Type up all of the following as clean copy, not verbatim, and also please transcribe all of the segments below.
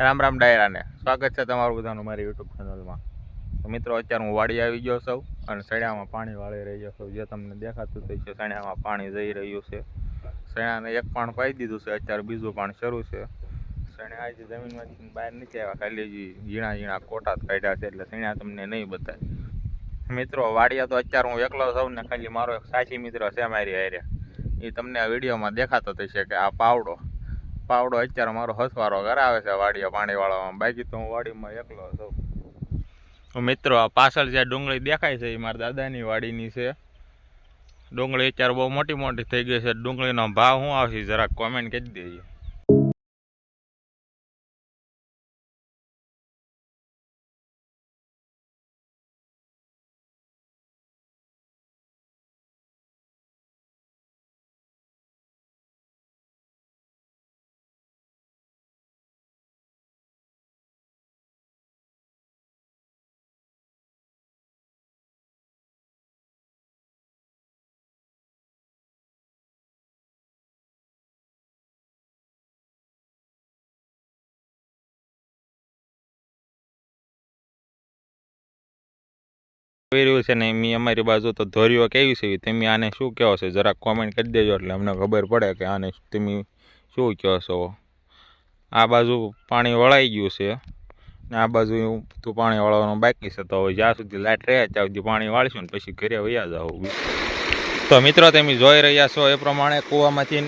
રામ રામ ડાયરાને સ્વાગત છે તમારું બધાનું મારી યુટ્યુબ ચેનલમાં। તો મિત્રો અત્યારે હું વાડી આવી ગયો છું અને સણિયામાં પાણી વાળી રહ્યો છું। જે તમને દેખાતું થઈ છે સણિયામાં પાણી જઈ રહ્યું છે। સણિયાને એક પાણ પાઈ દીધું છે, અત્યારે બીજું પાણ શરૂ છે। સણિયા આજે જમીનમાંથી બહાર નથી આવ્યા, ખાલી ઝીણા ઝીણા કોટા જ કાઢ્યા છે, એટલે સણિયા તમને નહીં બતાય। મિત્રો વાડિયા તો અત્યારે હું એકલો છું ને ખાલી મારો એક સાચી મિત્ર છે મારી હારે, એ તમને આ વિડીયોમાં દેખાતો થશે કે આ પાવડો અત્યારે મારો હસવારો કરાવે છે વાડીયા પાણી વાળવામાં, બાકી તો હું વાડીમાં એકલો છું। મિત્રો આ પાછળ જે ડુંગળી દેખાય છે એ મારા દાદાની વાડીની છે। ડુંગળી અત્યારે બહુ મોટી મોટી થઈ ગઈ છે। ડુંગળીનો ભાવ શું આવશે જરાક કોમેન્ટ કરી દેજો। રહ્યું છે ને એમ અમારી બાજુ તો ધોરીઓ કેવી છે તમે આને શું કહો છો જરાક કોમેન્ટ કરી દેજો, એટલે અમને ખબર પડે કે આને તમે શું કહો છો। આ બાજુ પાણી વળાઈ ગયું છે ને આ બાજુ તું પાણી વાળવાનું બાકી છે, તો હવે જ્યાં સુધી લાઈટ રહે ત્યાં સુધી પાણી વાળીશું ને પછી ઘરે વયા જાવ। તો મિત્રો તમે જોઈ રહ્યા છો એ પ્રમાણે કૂવામાંથી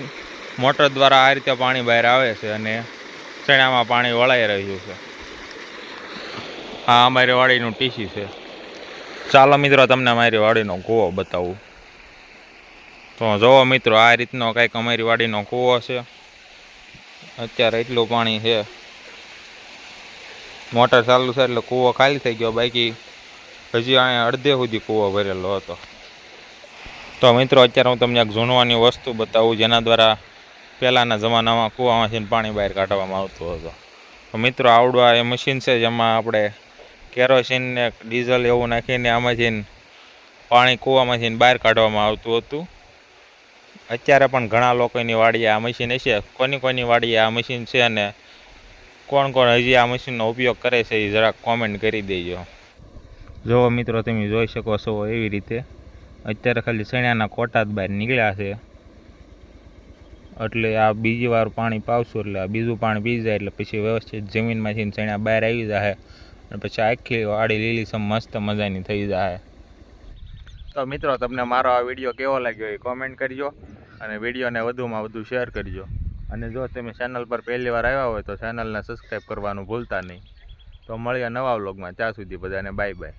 મોટર દ્વારા આ રીતે પાણી બહાર આવે છે અને ચણામાં પાણી વળાઈ રહ્યું છે। આ અમારી વાડીનું ટીસી છે। ચાલો મિત્રો તમને અમારી વાડીનો કૂવો બતાવું। તો જોવો મિત્રો આ રીતનો કંઈક અમારી વાડીનો કૂવો છે। અત્યારે એટલું પાણી છે, મોટર ચાલુ છે એટલે કૂવો ખાલી થઈ ગયો, બાકી હજી અહીંયા અડધે સુધી કૂવો ભરેલો હતો। તો મિત્રો અત્યારે હું તમને એક જૂનવાની વસ્તુ બતાવું જેના દ્વારા પહેલાંના જમાનામાં કૂવામાંથી પાણી બહાર કાઢવામાં આવતું હતું। તો મિત્રો આવડું આ એ મશીન છે જેમાં આપણે કેરોસીન ને ડીઝલ એવું નાખીને આમાંથી પાણી કૂવામાંથી બહાર કાઢવામાં આવતું હતું। અત્યારે પણ ઘણા લોકોની વાડીએ આ મશીન હશે, કોની વાડીએ આ મશીન છે અને કોણ હજી આ મશીનનો ઉપયોગ કરે છે એ જરાક કોમેન્ટ કરી દેજો। જો મિત્રો તમે જોઈ શકો છો એવી રીતે અત્યારે ખાલી સણિયાના કોટા જ બહાર નીકળ્યા છે, એટલે આ બીજી વાર પાણી પાવશું એટલે આ બીજું પાણી પી જાય એટલે પછી વ્યવસ્થિત જમીનમાંથી સણિયા બહાર આવી જાય અને પછી આખી વાડી લીલીછમ મસ્ત મજાની થઈ જાય। તો મિત્રો તમને મારો આ વિડીયો કેવો લાગ્યો એ કોમેન્ટ કરજો અને વિડીયોને વધુમાં વધુ શેર કરજો। અને જો તમે ચેનલ પર પહેલી વાર આવ્યા હોય તો ચેનલને સબસ્ક્રાઈબ કરવાનું ભૂલતા નહીં। તો મળીએ નવા વ્લોગમાં, ત્યાં સુધી બધાને બાય બાય।